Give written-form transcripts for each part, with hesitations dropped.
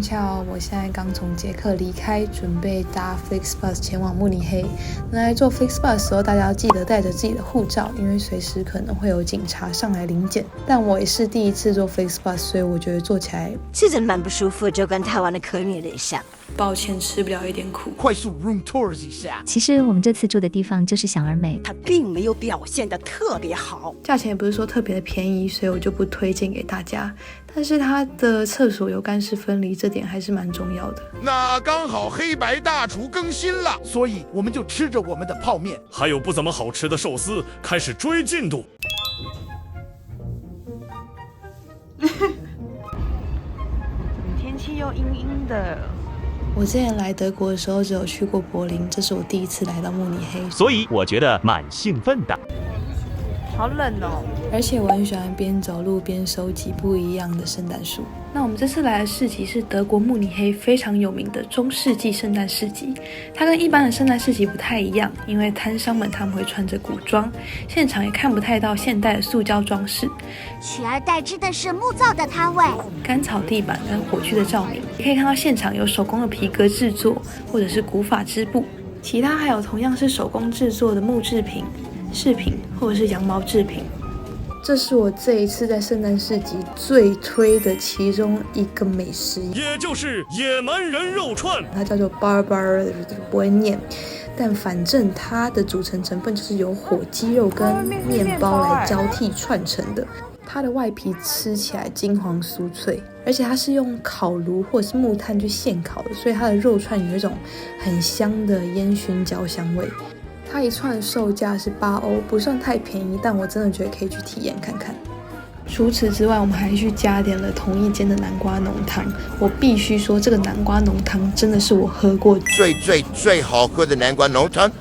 巧，我现在刚从捷克离开，准备搭 FlixBus 前往慕尼黑。那来坐 FlixBus 的时候，大家要记得带着自己的护照，因为随时可能会有警察上来临检。但我也是第一次坐 FlixBus， 所以我觉得坐起来是真蛮不舒服，就跟台湾的客运有点像。抱歉，吃不了一点苦。快速 room tours 一下。其实我们这次住的地方就是小而美，它并没有表现得特别好，价钱也不是说特别的便宜，所以我就不推荐给大家。但是它的厕所有干湿分离，这点还是蛮重要的。那刚好黑白大厨更新了，所以我们就吃着我们的泡面，还有不怎么好吃的寿司，开始追进度。天气又阴阴的。我之前来德国的时候只有去过柏林，这是我第一次来到慕尼黑，所以我觉得蛮兴奋的。好冷哦！而且我很喜欢边走路边收集不一样的圣诞树。那我们这次来的市集是德国慕尼黑非常有名的中世纪圣诞市集，它跟一般的圣诞市集不太一样，因为摊商们他们会穿着古装，现场也看不太到现代的塑胶装饰，取而代之的是木造的摊位、干草地板跟火炬的照明，也可以看到现场有手工的皮革制作，或者是古法织布，其他还有同样是手工制作的木制品、饰品或者是羊毛制品。这是我这一次在圣诞市集最推的其中一个美食，也就是野蛮人肉串，它叫做 Barbar， 不会念，但反正它的组成成分就是由火鸡肉跟面包来交替串成的。它的外皮吃起来金黄酥脆，而且它是用烤炉或者是木炭去现烤的，所以它的肉串有一种很香的烟熏焦香味。它一串售价是8欧，不算太便宜，但我真的觉得可以去体验看看。除此之外，我们还去加点了同一间的南瓜浓汤。我必须说，这个南瓜浓汤真的是我喝过最好喝的南瓜浓汤。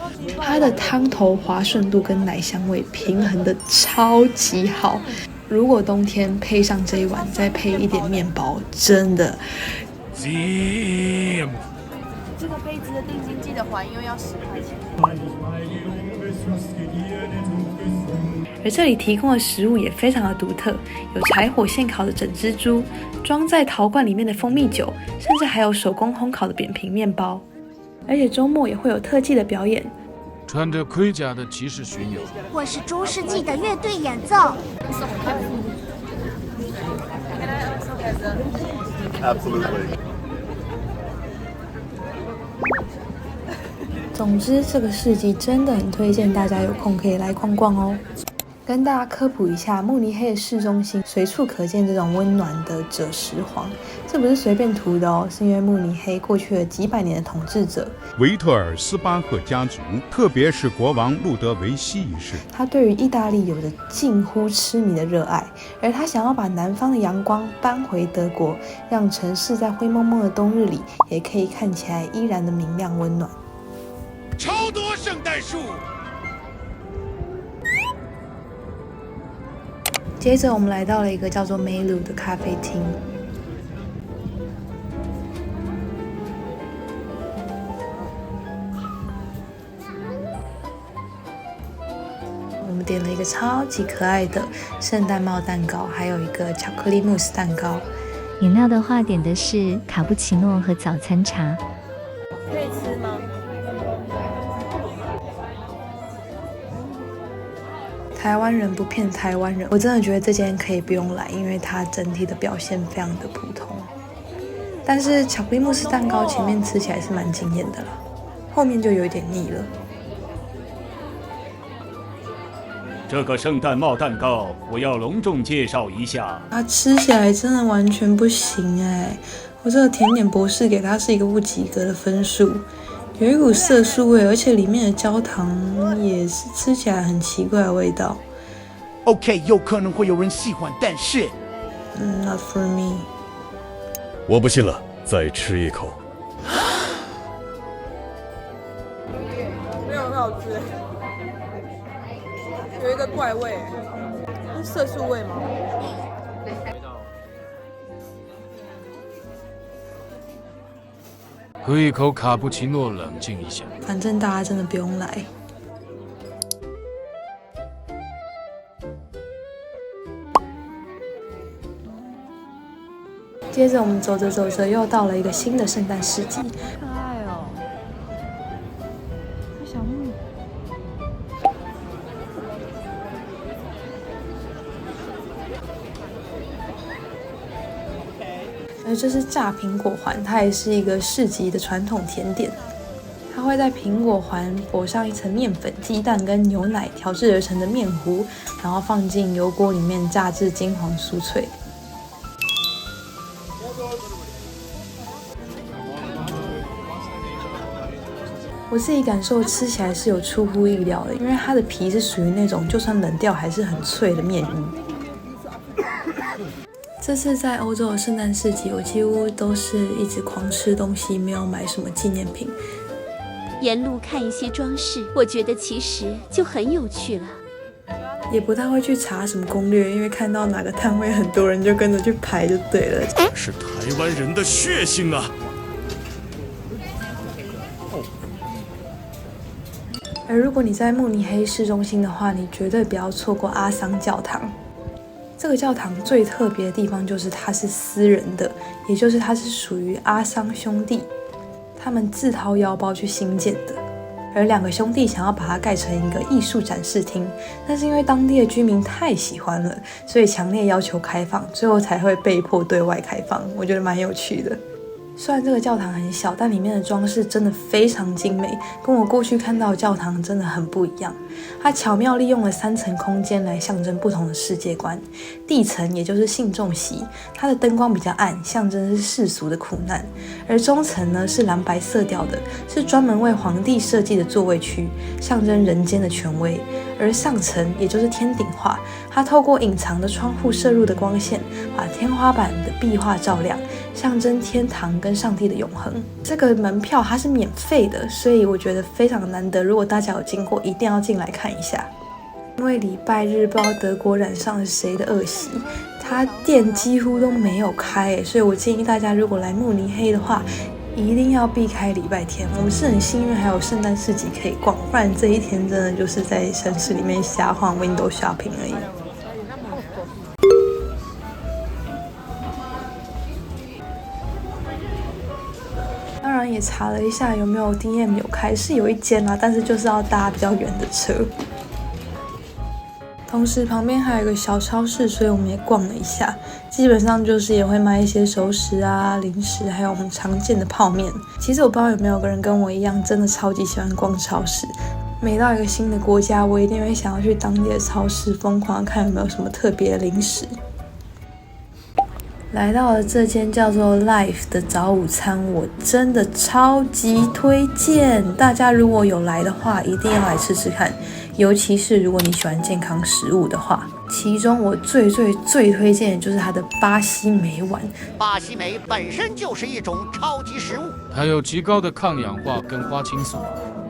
它的汤头滑顺度跟奶香味平衡的超级好。如果冬天配上这一碗，再配一点面包，真的。这个杯子的定金记得还，因为要10块钱。而这里提供的食物也非常的独特，有柴火现烤的整只猪，装在陶罐里面的蜂蜜酒，甚至还有手工烘烤的扁平面包。而且周末也会有特技的表演，穿着盔甲的骑士巡游，或是中世纪的乐队演奏。总之，这个市集真的很推荐大家有空可以来逛逛哦。跟大家科普一下，慕尼黑的市中心随处可见这种温暖的赭石黄，这不是随便涂的哦，是因为慕尼黑过去了几百年的统治者维特尔斯巴赫家族，特别是国王路德维希一世，他对于意大利有着近乎痴迷的热爱，而他想要把南方的阳光搬回德国，让城市在灰蒙蒙的冬日里也可以看起来依然的明亮温暖。超多圣诞树。接着我们来到了一个叫做梅鲁的咖啡厅，我们点了一个超级可爱的圣诞帽蛋糕，还有一个巧克力慕斯蛋糕。饮料的话点的是卡布奇诺和早餐茶。可以吃吗？台湾人不骗台湾人，我真的觉得这间可以不用来，因为它整体的表现非常的普通。但是巧克力慕斯蛋糕前面吃起来是蛮惊艳的啦，后面就有一点腻了。这个圣诞帽蛋糕我要隆重介绍一下，它吃起来真的完全不行哎！我这个甜点博士给它是一个不及格的分数。有一股色素味，而且里面的焦糖也是吃起来很奇怪的味道。OK， 有可能会有人喜欢，但是，Not for me。我不信了，再吃一口。没有很好吃，有一个怪味，是色素味吗？喝一口卡布奇诺，冷静一下。反正大家真的不用来。接着我们走着走着，又到了一个新的圣诞市集。可爱哦，小木。而这是炸苹果环，它也是一个市集的传统甜点。它会在苹果环裹上一层面粉、鸡蛋跟牛奶调制而成的面糊，然后放进油锅里面炸至金黄酥脆。我自己感受吃起来是有出乎意料的，因为它的皮是属于那种就算冷掉还是很脆的面衣。这次在欧洲的圣诞市集，我几乎都是一直狂吃东西，没有买什么纪念品。沿路看一些装饰，我觉得其实就很有趣了。也不太会去查什么攻略，因为看到哪个摊位很多人就跟着去排就对了。是台湾人的血性啊！而如果你在慕尼黑市中心的话，你绝对不要错过阿桑教堂。这个教堂最特别的地方就是它是私人的，也就是它是属于阿桑兄弟，他们自掏腰包去兴建的。而两个兄弟想要把它盖成一个艺术展示厅，但是因为当地的居民太喜欢了，所以强烈要求开放，最后才会被迫对外开放。我觉得蛮有趣的。虽然这个教堂很小，但里面的装饰真的非常精美，跟我过去看到的教堂真的很不一样。它巧妙利用了3层空间来象征不同的世界观。地层也就是信众席，它的灯光比较暗，象征是世俗的苦难；而中层呢是蓝白色调的，是专门为皇帝设计的座位区，象征人间的权威。而上层也就是天顶画，它透过隐藏的窗户射入的光线，把天花板的壁画照亮，象征天堂跟上帝的永恒。这个门票它是免费的，所以我觉得非常难得，如果大家有经过，一定要进来看一下。因为礼拜日不知道德国染上了谁的恶习，它店几乎都没有开，所以我建议大家如果来慕尼黑的话，一定要避开礼拜天。我们是很幸运还有圣诞市集可以逛，不然这一天真的就是在城市里面瞎晃 window shopping 而已。当然也查了一下有没有 DM 有开，是有一间啦，但是就是要搭比较远的车。同时旁边还有一个小超市，所以我们也逛了一下，基本上就是也会买一些熟食啊、零食，还有我们常见的泡面。其实我不知道有没有个人跟我一样，真的超级喜欢逛超市。每到一个新的国家，我一定会想要去当地的超市疯狂看有没有什么特别的零食。来到了这间叫做 Life 的早午餐，我真的超级推荐，大家如果有来的话，一定要来吃吃看。尤其是如果你喜欢健康食物的话，其中我最推荐的就是它的巴西莓丸。巴西莓本身就是一种超级食物，它有极高的抗氧化跟花青素，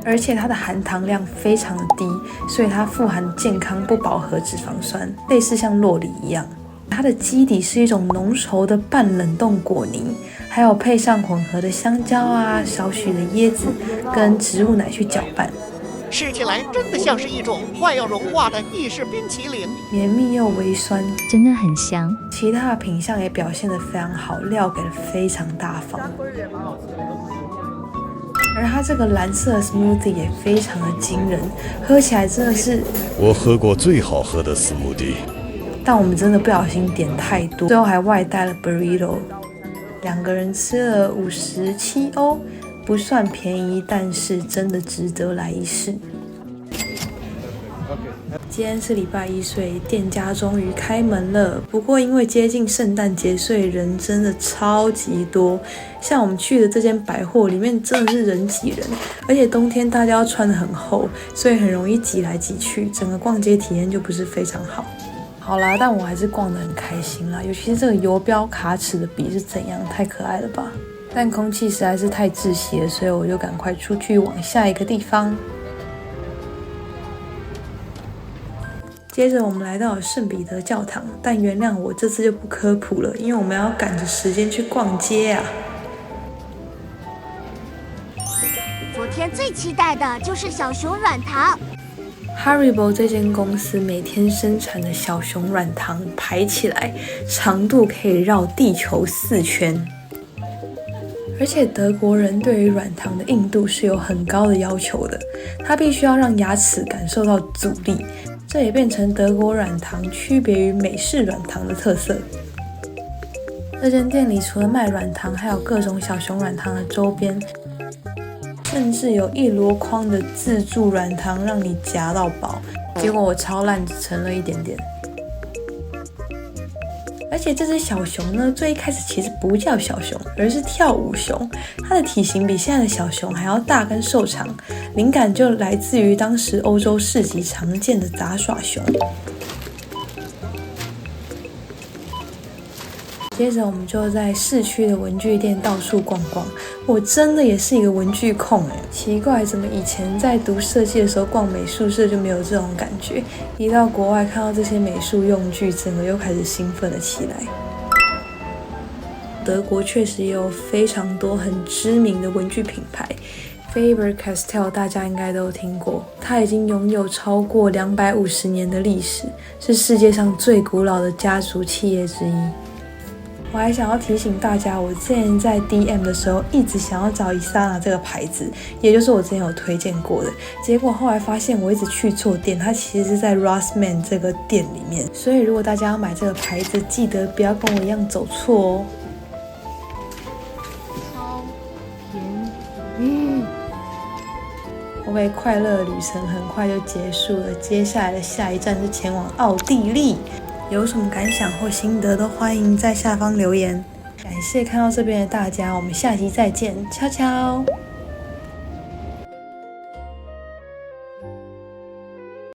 而且它的含糖量非常的低，所以它富含健康不饱和脂肪酸，类似像酪梨一样。它的基底是一种浓稠的半冷冻果泥，还有配上混合的香蕉啊、少许的椰子跟植物奶去搅拌。吃起来真的像是一种快要融化的意式冰淇淋，绵密又微酸，真的很香。其他的品相也表现得非常好，料给得非常大方。而它这个蓝色的 smoothie 也非常的惊人，喝起来真的是我喝过最好喝的 smoothie。但我们真的不小心点太多，最后还外带了 burrito， 2个人吃了57欧，不算便宜，但是真的值得来一试。今天是礼拜一，所以店家终于开门了。不过因为接近圣诞节，所以人真的超级多。像我们去的这间百货里面真的是人挤人，而且冬天大家要穿得很厚，所以很容易挤来挤去，整个逛街体验就不是非常好。好啦，但我还是逛得很开心啦，尤其是这个游标卡尺的笔是怎样，太可爱了吧！但空气实在是太窒息了，所以我就赶快出去往下一个地方。接着我们来到了圣彼得教堂，但原谅我这次就不科普了，因为我们要赶着时间去逛街啊。昨天最期待的就是小熊软糖。Haribo 这间公司每天生产的小熊软糖排起来，长度可以绕地球4圈。而且德国人对于软糖的硬度是有很高的要求的，它必须要让牙齿感受到阻力，这也变成德国软糖区别于美式软糖的特色。这间店里除了卖软糖，还有各种小熊软糖的周边，甚至有一箩筐的自助软糖让你夹到饱。结果我超烂，只盛了一点点。而且这只小熊呢，最一开始其实不叫小熊，而是跳舞熊。它的体型比现在的小熊还要大跟瘦长，灵感就来自于当时欧洲市集常见的杂耍熊。接着我们就在市区的文具店到处逛逛。我真的也是一个文具控哎，奇怪，怎么以前在读设计的时候逛美术社就没有这种感觉？一到国外看到这些美术用具，整个又开始兴奋了起来。德国确实也有非常多很知名的文具品牌。Faber-Castell 大家应该都有听过，它已经拥有超过250年的历史，是世界上最古老的家族企业之一。我还想要提醒大家，我之前在 DM 的时候一直想要找Isana这个牌子，也就是我之前有推荐过的，结果后来发现我一直去错店，它其实是在 Rossmann 这个店里面，所以如果大家要买这个牌子，记得不要跟我一样走错哦。超甜，我被快乐的旅程很快就结束了，接下来的下一站是前往奥地利。有什么感想或心得都欢迎在下方留言。感谢看到这边的大家，我们下期再见，悄悄。